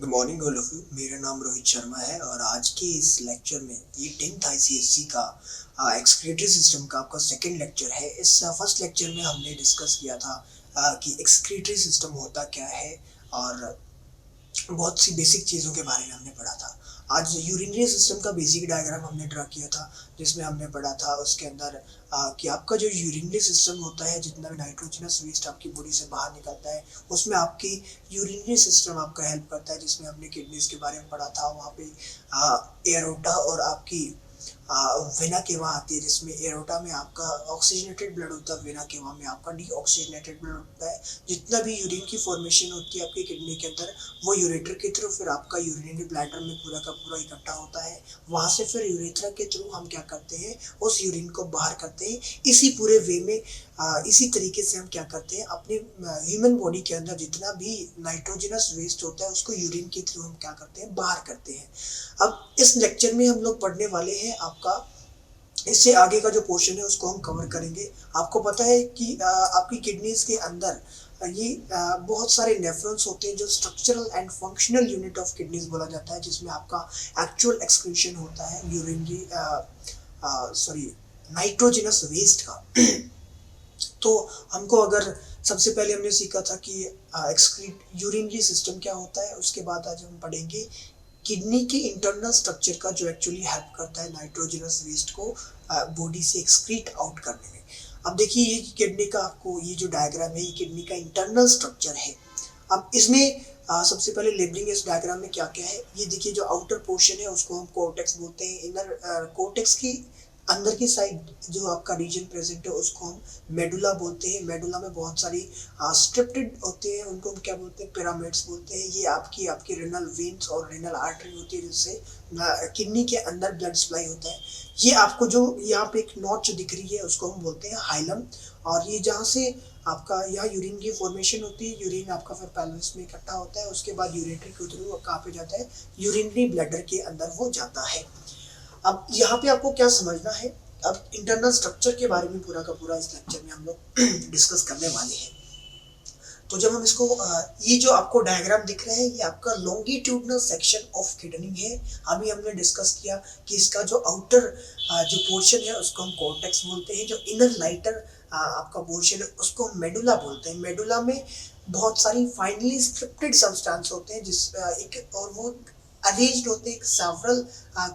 Good morning all of you. मेरा नाम रोहित शर्मा है और आज के इस लेक्चर में ये 10th आईसीएससी का एक्सक्रीटरी सिस्टम का आपका सेकंड लेक्चर है। इस फर्स्ट लेक्चर में हमने डिस्कस किया था कि एक्सक्रीटरी सिस्टम होता क्या है और बहुत सी बेसिक चीज़ों के बारे में हमने पढ़ा था। आज यूरिनरी सिस्टम का बेसिक डायग्राम हमने ड्रा किया था, जिसमें हमने पढ़ा था उसके अंदर कि आपका जो यूरिनरी सिस्टम होता है, जितना भी नाइट्रोजनस वेस्ट आपकी बॉडी से बाहर निकलता है, उसमें आपकी यूरिनरी सिस्टम आपका हेल्प करता है, जिसमें हमने किडनीज के बारे में पढ़ा था। वहाँ पे एरोटा और आपकी वेना केवा आती है, जिसमें एरोटा में आपका ऑक्सीजनेटेड ब्लड होता है, वेना केवा में आपका डीऑक्सीजनेटेड ब्लड होता है। जितना भी यूरिन की फॉर्मेशन होती है आपकी किडनी के अंदर, वो यूरेटर के थ्रू फिर आपका यूरिनरी ब्लैडर में पूरा का पूरा इकट्ठा होता है। वहाँ से फिर यूरेथ्रा के थ्रू हम क्या करते हैं, उस यूरिन को बाहर करते हैं। इसी पूरे वे में इसी तरीके से हम क्या करते हैं, अपने ह्यूमन बॉडी के अंदर जितना भी नाइट्रोजनस वेस्ट होता है उसको यूरिन के थ्रू हम क्या करते हैं, बाहर करते हैं। अब इस लेक्चर में हम लोग पढ़ने वाले हैं आपका, इससे आगे का जो पोर्शन है उसको हम कवर करेंगे। आपको पता है कि आपकी किडनीज के अंदर ये बहुत सारे नेफ्रॉन्स होते हैं, जो structural and functional unit of kidneys बोला जाता है, जिसमें आपका एक्चुअल एक्सक्रीशन होता है यूरिनरी सॉरी नाइट्रोजनस वेस्ट का। तो हमको अगर सबसे पहले हमने सीखा था कि एक्सक्रीट यूरिनरी सिस्टम क्या होता है, उसके बाद आज हम पढ़ेंगे किडनी के इंटरनल स्ट्रक्चर का, जो एक्चुअली हेल्प करता है नाइट्रोजनस वेस्ट को बॉडी से एक्सक्रीट आउट करने में। अब देखिए, ये किडनी का आपको ये जो डायग्राम है, ये किडनी का इंटरनल स्ट्रक्चर है। अब इसमें सबसे पहले लेबलिंग इस डायग्राम में क्या क्या है, ये देखिए। जो आउटर पोर्शन है उसको हम कोर्टेक्स बोलते हैं। इनर कोर्टेक्स की अंदर की साइड जो आपका रीजन प्रेजेंट है उसको हम मेडुला बोलते हैं। मेडुला में बहुत सारी स्ट्रिप्टेड होते हैं, उनको हम क्या बोलते हैं, पिरामिड्स बोलते हैं। ये आपकी आपकी रेनल वेन्स और रेनल आर्टरी होती है, जिससे किडनी के अंदर ब्लड सप्लाई होता है। ये आपको जो यहाँ पे एक नॉच दिख रही है उसको हम बोलते हैं हाइलम। और ये जहाँ से आपका यहाँ यूरिन की फॉर्मेशन होती है, यूरिन आपका फिर पेल्विस में इकट्ठा होता है, उसके बाद यूरेटर के थ्रू कहाँ पे जाता है, यूरिनरी ब्लैडर के अंदर वो जाता है। अब यहाँ पे आपको क्या समझना है, अब इंटरनल स्ट्रक्चर के बारे में पूरा का पूरा इस लेक्चर में हम लोग डिस्कस करने वाले हैं। तो जब हम इसको ये जो आपको डायग्राम दिख रहा है, ये आपका लॉन्गिट्यूडनल सेक्शन ऑफ किडनी है। अभी हमने डिस्कस किया कि इसका जो आउटर जो पोर्शन है उसको हम कॉर्टेक्स बोलते हैं, जो इनर लाइटर आपका पोर्शन है उसको हम मेडुला बोलते हैं। मेडुला में बहुत सारी फाइनली स्ट्रिप्टेड सब्सटेंस होते हैं, जिस एक और वो अरेंज्ड होते हैं सेवरल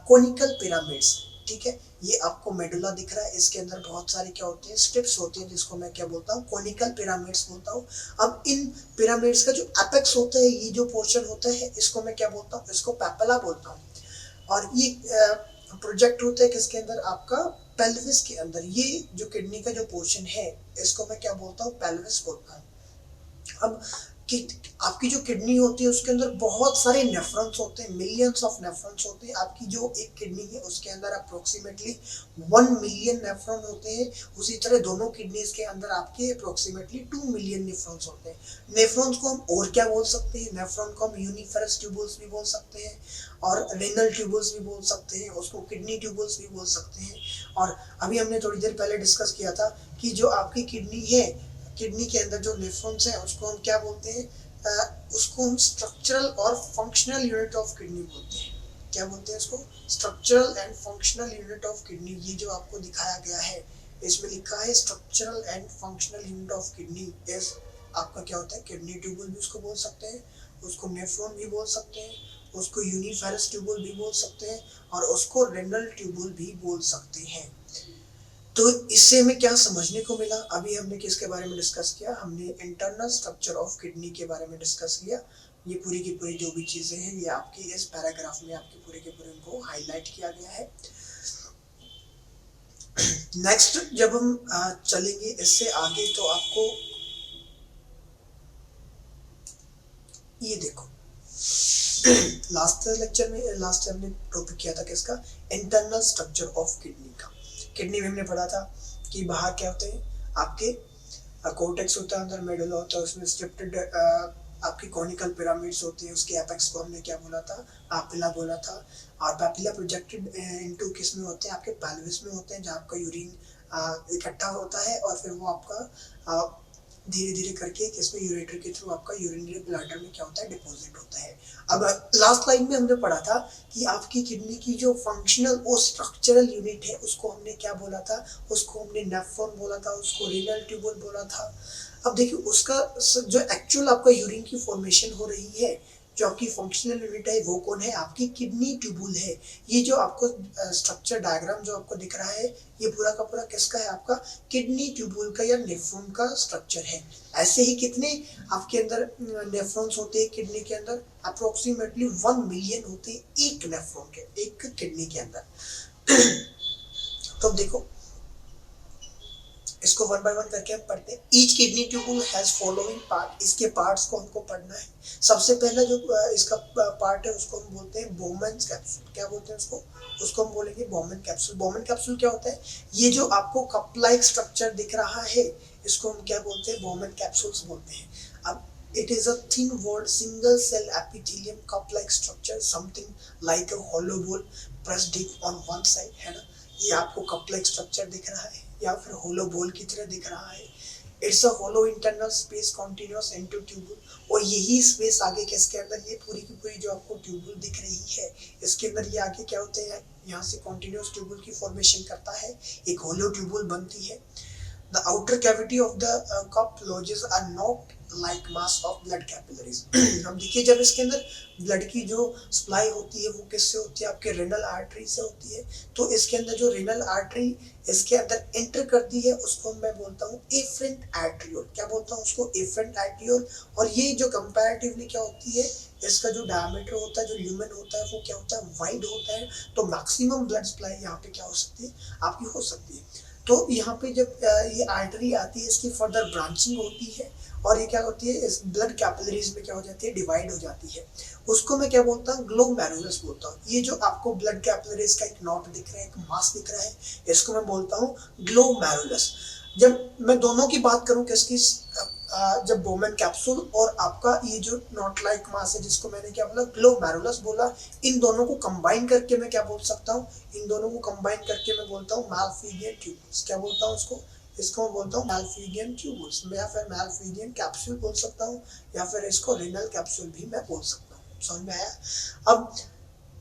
कोनिकल पिरामिड्स। ठीक है, ये आपको मेडुला दिख रहा है, इसके अंदर बहुत सारे क्या होते हैं, स्ट्रिप्स होती हैं, जिसको मैं क्या बोलता हूँ, कोनिकल पिरामिड्स बोलता हूँ। अब इन पिरामिड्स का जो एपेक्स होता है, ये जो पोर्शन होता है, इसको मैं क्या बोलता हूँ, इसको पेपला बोलता हूँ। और ये प्रोजेक्ट होता है किसके अंदर, आपका पेल्विस के अंदर। ये जो किडनी का जो पोर्शन है, इसको मैं क्या बोलता हूँ, पेल्विस बोलता हूँ। अब कि आपकी जो किडनी होती है उसके अंदर बहुत सारे नेफ्रॉन्स होते हैं, मिलियंस ऑफ नेफ्रॉन्स होते हैं। आपकी जो एक किडनी है उसके अंदर अप्रोक्सीमेटली 1 मिलियन नेफ्रॉन होते हैं। उसी तरह दोनों किडनीज के अंदर आपके अप्रोक्सीमेटली 2 मिलियन नेफ्रॉन्स होते हैं। नेफ्रॉन्स को हम और क्या बोल सकते हैं, नेफ्रॉन को हम यूनिफेरस ट्यूबल्स भी बोल सकते हैं, और रेनल ट्यूबल्स भी बोल सकते हैं, उसको किडनी ट्यूबल्स भी बोल सकते हैं। और अभी हमने थोड़ी देर पहले डिस्कस किया था कि जो आपकी किडनी है, किडनी के अंदर जो नेफ्रॉन्स है उसको हम क्या बोलते हैं, उसको हम स्ट्रक्चरल और फंक्शनल यूनिट ऑफ किडनी बोलते हैं। क्या बोलते हैं इसको, structural and functional unit of kidney. ये जो आपको दिखाया गया है, इसमें लिखा है structural and functional unit of kidney is आपका क्या होता है, किडनी ट्यूबल भी उसको बोल सकते हैं, उसको नेफ्रॉन भी बोल सकते हैं, उसको यूनिफेरस ट्यूबल भी बोल सकते हैं, और उसको रेनल ट्यूबल भी बोल सकते हैं। तो इससे हमें क्या समझने को मिला, अभी हमने किसके बारे में डिस्कस किया, हमने इंटरनल स्ट्रक्चर ऑफ किडनी के बारे में डिस्कस किया। ये पूरी की पूरी जो भी चीजें हैं, ये आपके इस पैराग्राफ में आपके पूरे के पूरे को हाईलाइट किया गया है। नेक्स्ट जब हम चलेंगे इससे आगे, तो आपको ये देखो, लास्ट लेक्चर में लास्ट हमने टॉपिक किया था किसका, इंटरनल स्ट्रक्चर ऑफ किडनी का। किडनी में हमने पढ़ा था कि बाहर क्या होते हैं, आपके कोर्टेक्स होता है, अंदर मेडुला होता है, उसमें स्ट्रिप्टेड आपकी कॉनिकल पिरामिड्स होती हैं। उसके एपेक्स को हमने क्या बोला था, पापिला बोला था। और पापिला प्रोजेक्टेड इनटू किस में होते हैं, आपके पेल्विस में होते हैं, जहाँ आपका यूरिन इकट्ठा होता है, और फिर वो आपका धीरे धीरे करके किसमें यूरेटर के थ्रू आपका यूरिनरी ब्लैडर में क्या होता है, डिपॉजिट होता है। अब लास्ट लाइन में हमने पढ़ा था कि आपकी किडनी की जो फंक्शनल और स्ट्रक्चरल यूनिट है उसको हमने क्या बोला था, उसको हमने नेफ्रॉन बोला था, उसको रीनल ट्यूबुल बोला था। अब देखिए उसका जो एक्चुअल आपका यूरिन की फॉर्मेशन हो रही है, जो आपकी फंक्शनल यूनिट है वो कौन है, आपकी किडनी ट्यूबुल है। ये जो आपको स्ट्रक्चर डायग्राम जो आपको दिख रहा है, ये पूरा का पूरा किसका है, आपका किडनी ट्यूबुल का या नेफ्रॉन का स्ट्रक्चर है। ऐसे ही कितने आपके अंदर नेफ्रॉन्स होते हैं किडनी के अंदर, अप्रोक्सीमेटली 1 मिलियन होते हैं एक नेफ्रॉन के, एक किडनी के अंदर। तो देखो इसको वन बाय वन करके हम पढ़ते हैं। Each kidney tubule has following part, इसके पार्ट्स को हमको पढ़ना है। सबसे पहला जो इसका पार्ट है उसको हम बोलते हैं बोमेन्स कैप्सूल। क्या बोलते हैं उसको, उसको हम बोलेंगे बोमेन कैप्सूल। बोमेन कैप्सूल क्या होता है, ये जो आपको कप लाइक स्ट्रक्चर दिख रहा है इसको हम क्या बोलते हैं, बोमेन कैप्सूल्स बोलते हैं। अब it is a thin walled single cell epithelium cup like structure, something like a hollow ball pressed deep on one side, है ना। ये आपको कप लाइक स्ट्रक्चर दिख रहा है या फिर होलो बॉल की तरह दिख रहा है। It's a hollow internal space continuous into tubule, और यही स्पेस आगे किसके अंदर, ये पूरी की पूरी जो आपको ट्यूबुल दिख रही है इसके अंदर ये आगे क्या होते हैं, यहाँ से कॉन्टिन्यूअस ट्यूबुल की फॉर्मेशन करता है, एक होलो ट्यूबुल बनती है। The outer cavity of the cup lodges a knot like mass of blood capillaries। अब देखिए जब इसके अंदर ब्लड की जो सप्लाई होती है वो किससे होती है, आपके रेनल आर्टरी से होती है। तो इसके अंदर जो रेनल आर्टरी इसके अंदर एंटर करती है उसको मैं बोलता हूँ एफरेंट आर्टरियोल। क्या बोलता हूँ उसको, एफरेंट आर्टरियोल। और ये जो कंपैरेटिवली क्या होती है, इसका जो डायमीटर होता है, जो ल्यूमेन होता है वो क्या होता है, वाइड होता है। तो मैक्सिमम ब्लड सप्लाई यहाँ पे क्या हो सकती है, आपकी हो सकती है। तो यहाँ पे जब ये आर्टरी आती है इसकी फर्दर ब्रांचिंग होती है और ये क्या होती है, इस ब्लड कैपिलरीज में क्या हो जाती है, डिवाइड हो जाती है। उसको मैं क्या बोलता हूँ, ग्लोमेरुलस बोलता हूँ। ये जो आपको ब्लड कैपिलरीज का एक नॉट दिख रहा है, एक मास दिख रहा है, इसको मैं बोलता हूँ ग्लोमेरुलस। जब मैं दोनों की बात करूँ किसकी, जब बोमेन कैप्सूल और आपका ये जो नॉट लाइक मास है जिसको मैंने क्या बोला, ग्लोमेरुलस बोला, इन दोनों को कंबाइन करके मैं क्या बोल सकता हूँ, इन दोनों को कंबाइन करके मैं बोलता हूँ मैलफिजियन ट्यूबुल्स। क्या बोलता हूँ उसको, इसको मैं बोलता हूँ मैलफिजियन ट्यूबुल्स, या फिर मैलफिजियन कैप्सूल बोल सकता हूँ, या फिर इसको रेनल कैप्सूल भी मैं बोल सकता हूँ। समझ में आया। अब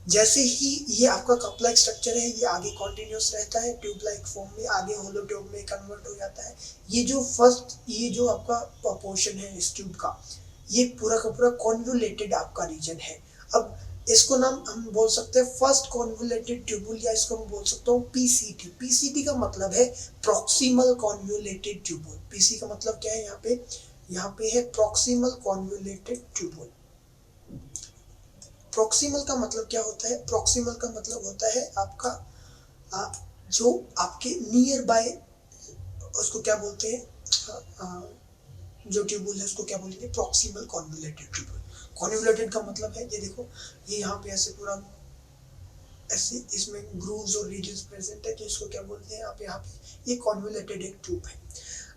जैसे ही ये आपका कप लाइक स्ट्रक्चर है, ये आगे कॉन्टिन्यूस रहता है ट्यूब लाइक फॉर्म में, आगे होलो ट्यूब में कन्वर्ट हो जाता है। ये जो फर्स्ट, ये जो आपका पोर्शन है इस ट्यूब का, ये पूरा का पूरा कॉन्वोल्यूटेड आपका रीजन है। अब इसको नाम हम बोल सकते हैं फर्स्ट कॉन्वोल्यूटेड ट्यूबुल, या इसको हम बोल सकते हो पीसीटी। पीसीटी का मतलब है प्रॉक्सिमल कॉन्वोल्यूटेड ट्यूबुल। पीसी का मतलब क्या है, यहाँ पे है प्रॉक्सिमल कॉन्वोल्यूटेड ट्यूबुल। प्रॉक्सिमल का मतलब क्या होता है, प्रॉक्सिमल का मतलब होता है आपका जो आपके नियर बाय, उसको क्या बोलते हैं, जो ट्यूबुल है उसको क्या बोलेंगे, प्रॉक्सिमल कॉन्वोल्यूटेड ट्यूबुल। कॉन्वोल्यूटेड का मतलब है ये देखो, ये यहाँ पे ऐसे पूरा ऐसे इसमें ग्रूव्स और रीजन्स प्रेजेंट है, तो इसको क्या बोलते हैं आप यहाँ पे, ये कॉन्वोल्यूटेड एक ट्यूब है।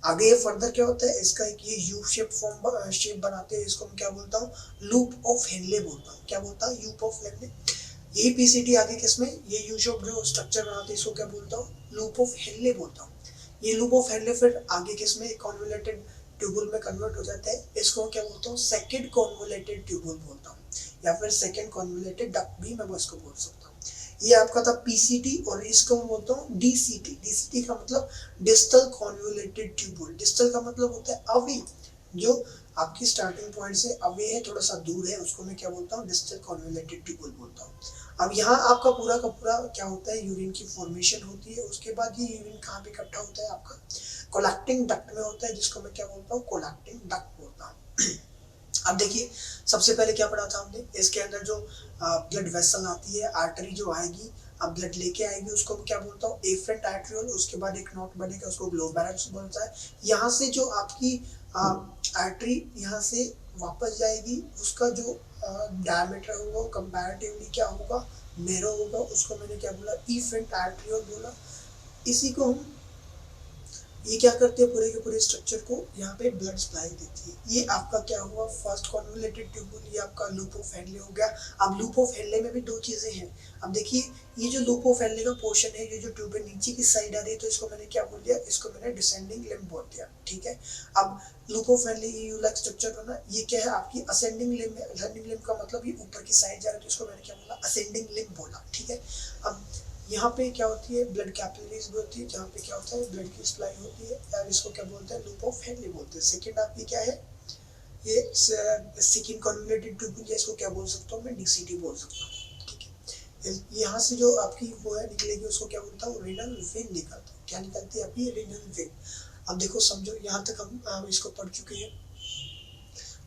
आगे ये फर्दर क्या होता है, इसका एक ये यू शेप फॉर्म शेप बनाते हैं, इसको मैं क्या बोलता हूँ, लूप ऑफ हेनले बोलता हूँ। क्या बोलता हूँ, लूप ऑफ हेनले। यही पीसीटी आगे किसमें, ये यू शेप जो स्ट्रक्चर बनाते हैं इसको क्या बोलता हूँ, लूप ऑफ हेनले बोलता हूँ। ये लूप ऑफ हेनले फिर आगे किसमें, कॉन्वोल्यूटेड ट्यूबुल में कन्वर्ट हो जाता है, इसको क्या बोलता हूँ, सेकंड कॉन्वोल्यूटेड ट्यूबुल बोलता हूँ, या फिर सेकंड कॉन्वोल्यूटेड डक्ट भी मैं इसको बोल सकता हूँ। ये आपका था पीसीटी, और इसको मैं बोलता हूँ डीसीटी। डीसीटी का मतलब डिस्टल कॉन्वोल्यूटेड ट्यूबुल। डिस्टल का मतलब होता है अवे, जो आपकी स्टार्टिंग पॉइंट से अवे है, थोड़ा सा दूर है, उसको मैं क्या बोलता हूँ, डिस्टल कॉन्वोल्यूटेड ट्यूबुल बोलता हूँ। अब यहाँ आपका पूरा का पूरा क्या होता है, यूरिन की फॉर्मेशन होती है। उसके बाद ये यूरिन कहाँ पे इकट्ठा होता है, आपका कोलेक्टिंग डक्ट में होता है, जिसको मैं क्या बोलता हूँ, कोलेक्टिंग डक्ट बोलता हूँ। अब देखिए सबसे पहले क्या पढ़ा था हमने, इसके अंदर जो ब्लड वेसल आती है, आर्टरी जो आएगी, अब ब्लड लेके आएगी, उसको मैं क्या बोलता हूँ, एफरेंट आर्टरियोल। उसके बाद एक नॉट बनेगा, उसको ग्लोमेरुलस बोलता है। यहाँ से जो आपकी आर्टरी यहाँ से वापस जाएगी, उसका जो डायमीटर होगा वो कंपैरेटिवली क्या होगा, नैरो होगा, उसको मैंने क्या बोला, एफरेंट आर्टरियोल बोला। इसी को हम ये क्या करते हैं, पूरे के पूरे स्ट्रक्चर को यहाँ पे ब्लड सप्लाई देती है। ये आपका क्या हुआ, फर्स्ट कॉन्वोल्यूटेड ट्यूबुल, ये आपका लूप ऑफ हेनले हो गया। अब लूप ऑफ हेनले में भी दो चीजें हैं। अब देखिए ये जो लूप ऑफ हेनले का पोर्शन है, ये जो ट्यूब है नीचे की साइड आ रही है, तो इसको मैंने क्या बोल दिया, इसको मैंने डिसेंडिंग लिम्ब बोल दिया, ठीक है। अब loop of Henle you like structure बना, ये क्या है आपकी असेंडिंग लिम्ब है। असेंडिंग लिम्ब का मतलब ये ऊपर की साइड जा रहा है, तो इसको मैंने क्या बोला, असेंडिंग लिम्ब बोला, ठीक है। अब यहाँ पे क्या होती है, ब्लड कैपिलरीज भी होती है, जहाँ पे क्या होता है, ब्लड की सप्लाई होती है, यार इसको क्या बोलते हैं, लूप ऑफ हेनले बोलते हैं। सेकंड आपकी क्या है, ये सेकंड कन्वोल्यूटेड ट्यूबुल, इसको क्या बोल सकता हूँ मैं, डीसीटी बोल सकता हूँ, ठीक है। यहाँ से जो आपकी वो है निकलेगी, उसको क्या बोलता हूँ, रीनल वेन निकलता है। क्या निकलती है आपकी, रीनल वेन। अब देखो समझो, यहाँ तक हम इसको पढ़ चुके हैं।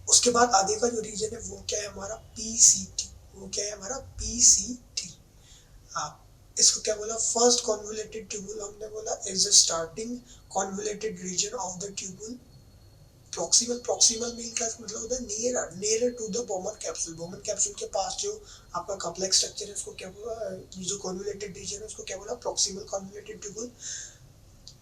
उसके बाद आगे का जो रीजन है वो क्या है हमारा, पीसीटी। वो क्या है हमारा, पीसीटी। आप इसको क्या बोला, फर्स्ट कॉन्वोल्यूटेड ट्यूबुल हमने बोला is the starting convoluted region of the tubule. Proximal, proximal mean का मतलब होता है near, near to the Bowman capsule. Bowman capsule के पास जो आपका कॉम्प्लेक्स स्ट्रक्चर है उसको क्या बोला, जो कॉन्वोल्यूटेड रीजन है उसको क्या बोला, proximal convoluted tubule.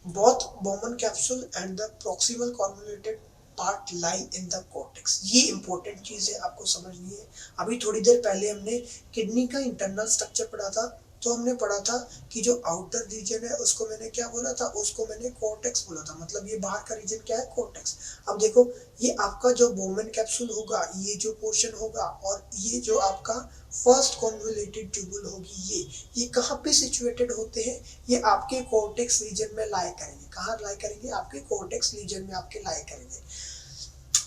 Both Bowman capsule and the proximal convoluted part lie in the cortex. ये इंपॉर्टेंट चीज है, आपको समझनी है। अभी थोड़ी देर पहले हमने किडनी का इंटरनल स्ट्रक्चर पढ़ा था, तो हमने पढ़ा था कि जो आउटर रीजन है उसको मैंने क्या बोला था, उसको मैंने कॉर्टेक्स बोला था। मतलब ये बाहर का रीजन क्या है, कॉर्टेक्स। अब देखो ये आपका जो बोमन कैप्सूल होगा, ये जो पोर्शन होगा, और ये जो आपका फर्स्ट कॉन्वोल्यूटेड ट्यूबुल होगी, ये कहाँ पे सिचुएटेड होते हैं, ये आपके कॉर्टेक्स रीजन में लाई करेंगे। कहाँ लाई करेंगे, आपके कॉर्टेक्स रीजन में आपके लाई करेंगे।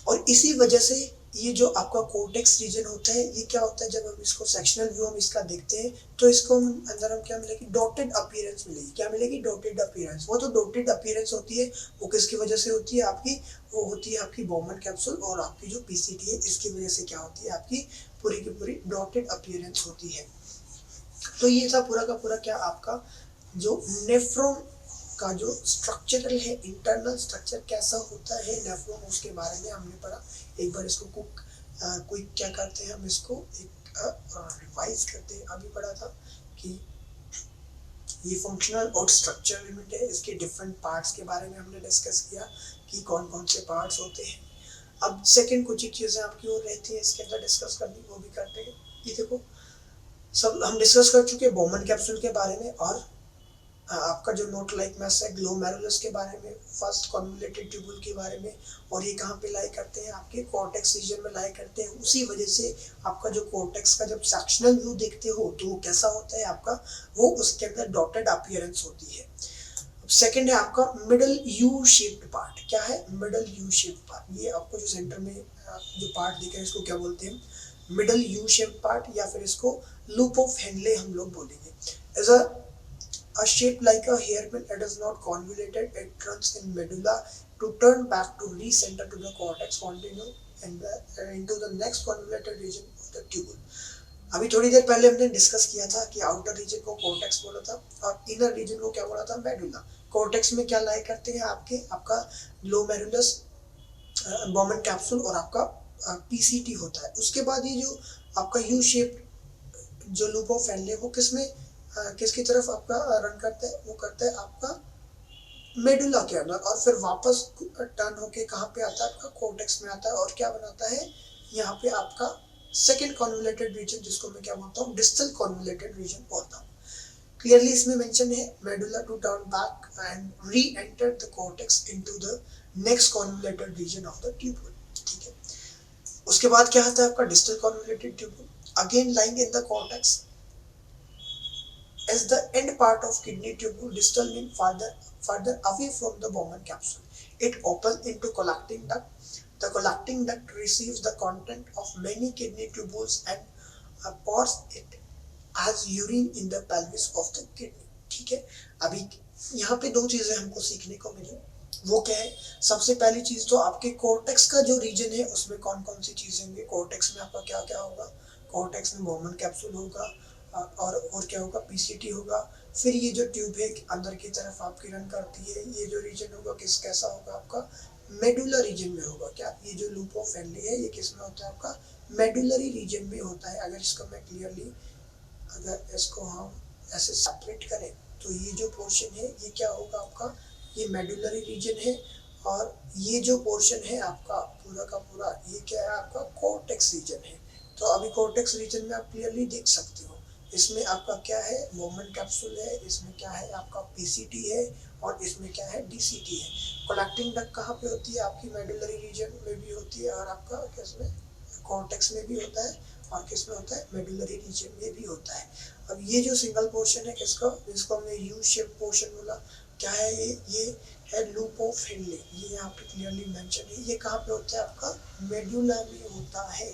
और इसी वजह से ये जो आपका कॉर्टेक्स रीजन होता है, ये क्या होता है, जब हम इसको सेक्शनल व्यू हम इसका देखते हैं, तो इसको अंदर हम क्या मिलेगी, डॉटेड अपीयरेंस मिलेगी। क्या मिलेगी, डॉटेड अपीयरेंस। वो तो डॉटेड अपीयरेंस होती है, वो किसकी वजह से होती है आपकी, वो होती है आपकी बोमन कैप्सूल और आपकी जो पीसीटी है, इसकी वजह से क्या होती है, आपकी पूरी की पूरी डॉटेड अपीयरेंस होती है। तो ये था पूरा का पूरा क्या आपका जो नेफ्रॉन का जो स्ट्रक्चरल है, इंटरनल स्ट्रक्चर कैसा होता है नेफ्रॉन, उसके बारे में हमने पढ़ा। एक बार इसको क्विक क्या करते हैं, हम इसको एक रिवाइज करते हैं। अभी पढ़ा था कि ये फंक्शनल और स्ट्रक्चरल यूनिट है, इसके डिफरेंट पार्ट्स के बारे में हमने डिस्कस किया कि कौन कौन से पार्ट्स होते हैं। अब सेकंड कुछ एक चीज़ें आपकी और रहती हैं इसके अंदर डिस्कस करनी, वो भी करते हैं। ये देखो सब हम डिस्कस कर चुके हैं बोमन कैप्सूल के बारे में, और आपका जो नोट लाइक मैस है ग्लोमेरुलस के बारे में, फर्स्ट कॉन्वोल्यूटेड ट्यूबुल के बारे में, और ये कहाँ पे लाई करते हैं, आपके कॉर्टेक्स रीजन में लाई करते हैं। उसी वजह से आपका जो कॉर्टेक्स का जब सेक्शनल व्यू देखते हो तो वो कैसा होता है आपका, वो उसके अंदर डॉटेड अपीयरेंस होती है। सेकंड है आपका मिडल यू शेप्ड पार्ट। क्या है, मिडल यू शेप्ड पार्ट। ये आपको जो सेंटर में जो पार्ट दिख रहा है, इसको क्या बोलते हैं, मिडल यू शेप्ड पार्ट, या फिर इसको लूप ऑफ हेनले हम लोग बोलेंगे। As a shape like a hairpin, it is not convoluted, it runs in medulla to turn back to recenter to the cortex, continue and into the next convoluted region of the tubule। अभी थोड़ी देर पहले हमने discuss किया था कि outer reason को cortex बोला था और इनर रीजन को क्या बोला था, मेडुला। कॉर्टेक्स में क्या लाई करते हैं आपका ग्लोमेरुलस, बोमन कैप्सूल और आपका पीसीटी होता है। उसके बाद ये जो आपका यू शेप जो लूप ऑफ हेनले, वो किसकी तरफ आपका रन करता है, वो करता है आपका मेडुला के अंदर, और फिर वापस टर्न होके कहाँ पे आता है, आपका कॉर्टेक्स में आता है, और क्या बनाता है यहाँ पे आपका सेकंड कॉन्वोल्यूटेड रीजन, जिसको मैं क्या बोलता हूँ, डिस्टल कॉन्वोल्यूटेड रीजन बोलता हूँ। क्लियरली इसमें मेंशन है medulla to turn back and reenter the cortex into the next convoluted region of the tubule, ठीक है। उसके बाद क्या आता है आपका distal convoluted tubule, again lying in the cortex as the end part of kidney tubule, distal mean further away from the Bowman capsule. It opens into collecting duct. The collecting duct receives the content of many kidney tubules and pours it as urine in the pelvis of the kidney, ठीक है। अभी यहाँ पे दो चीजें हमको सीखने को मिली, वो क्या है, सबसे पहली चीज तो आपके कॉर्टेक्स का जो रीजन है उसमें कौन कौन सी चीजें होंगी। कॉर्टेक्स में आपका क्या क्या होगा, कॉर्टेक्स में बोमन कैप्सूल होगा, और क्या होगा, पीसीटी होगा। फिर ये जो ट्यूब है अंदर की तरफ आपकी रन करती है, ये जो रीजन होगा कैसा होगा आपका, मेडुला रीजन में होगा। क्या, ये जो लूप ऑफ हेनले है ये किस में होता है, आपका मेडुलरी रीजन में होता है। अगर इसको मैं क्लियरली, अगर इसको हम ऐसे सेपरेट करें, तो ये जो पोर्शन है ये क्या होगा आपका ये मेडुलरी रीजन है, और ये जो पोर्शन है आपका पूरा का पूरा, ये क्या है आपका कॉर्टेक्स रीजन है। तो अभी कॉर्टेक्स रीजन में आप क्लियरली देख सकते हो, इसमें आपका क्या है मोमेंट कैप्सूल है, इसमें क्या है आपका पीसीटी है, और इसमें क्या है डीसीटी है। कलेक्टिंग डक्ट कहाँ पे होती है आपकी मेडुलरी रीजन में भी होती है, और आपका किसमें कॉर्टेक्स में भी होता है, और किसमें होता है मेडुलरी रीजन में भी होता है। अब ये जो सिंगल पोर्शन है किसका, जिसको हमने यू शेप पोर्शन बोला, क्या है ये है लूप ऑफ हेनले, ये यहाँ पे क्लियरली मेंशन है। ये कहाँ पे होता है आपका मेडुला में होता है,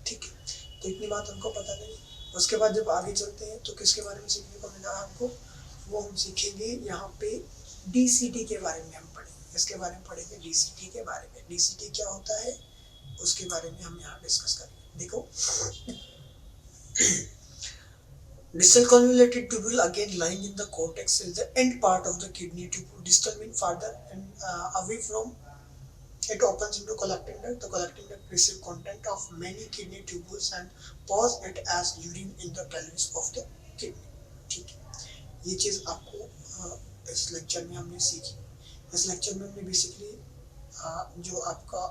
ठीक है। तो इतनी बात हमको पता नहीं। उसके बाद जब आगे चलते हैं तो किसके बारे में सीखने को मिला हमको, वो हम सीखेंगे यहाँ पे डीसीटी के बारे में हम पढ़ेंगे। इसके बारे में पढ़ेंगे डीसीटी के बारे में, डीसीटी क्या होता है उसके बारे में हम यहाँ डिस्कस करेंगे। देखो distal convoluted tubule again lying in the cortex is the end part of the kidney tubule. Distal means farther and away from it opens into collecting duct. The collecting duct receives content of many kidney tubules and pours it as urine in the pelvis of the kidney. ठीक है, ये चीज़ आपको इस lecture में हमने सीखी। इस lecture में हमने बेसिकली जो आपका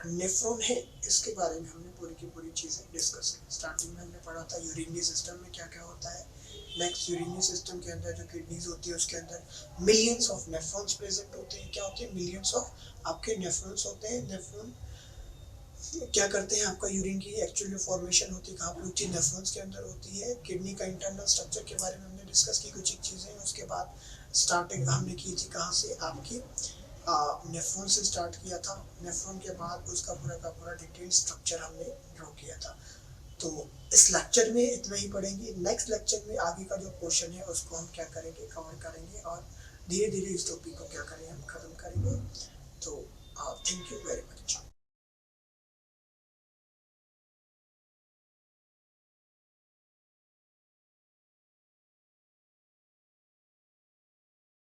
नेफ्रॉन है इसके बारे में हमने पूरी की पूरी चीज़ें डिस्कस की। स्टार्टिंग में हमने पढ़ा था यूरिनरी सिस्टम में क्या क्या होता है। नेक्स्ट यूरिनरी सिस्टम के अंदर जो किडनीज होती है उसके अंदर मिलियंस ऑफ नेफ्रॉन्स प्रेजेंट होते हैं। क्या होते हैं, मिलियंस ऑफ आपके नेफ्रॉन्स होते हैं। नेफ्रॉन क्या करते हैं, आपका यूरिन की एक्चुअली फॉर्मेशन होती है कहाँ पे होती है, नेफ्रॉन्स के अंदर होती है। किडनी का इंटरनल स्ट्रक्चर के बारे में हमने डिस्कस की कुछ एक चीज़ें। उसके बाद स्टार्टिंग हमने की थी कहाँ से, आपकी नेफ्रॉन से स्टार्ट किया था। नेफ्रॉन के बाद उसका पूरा का पूरा डिटेल स्ट्रक्चर हमने ड्रॉ किया था। तो इस लेक्चर में इतना ही पढ़ेंगे। नेक्स्ट लेक्चर में आगे का जो पोर्शन है उसको हम क्या करेंगे, कवर करेंगे, और धीरे धीरे इस टॉपिक को क्या करेंगे हम खत्म करेंगे। तो थैंक यू वेरी मच।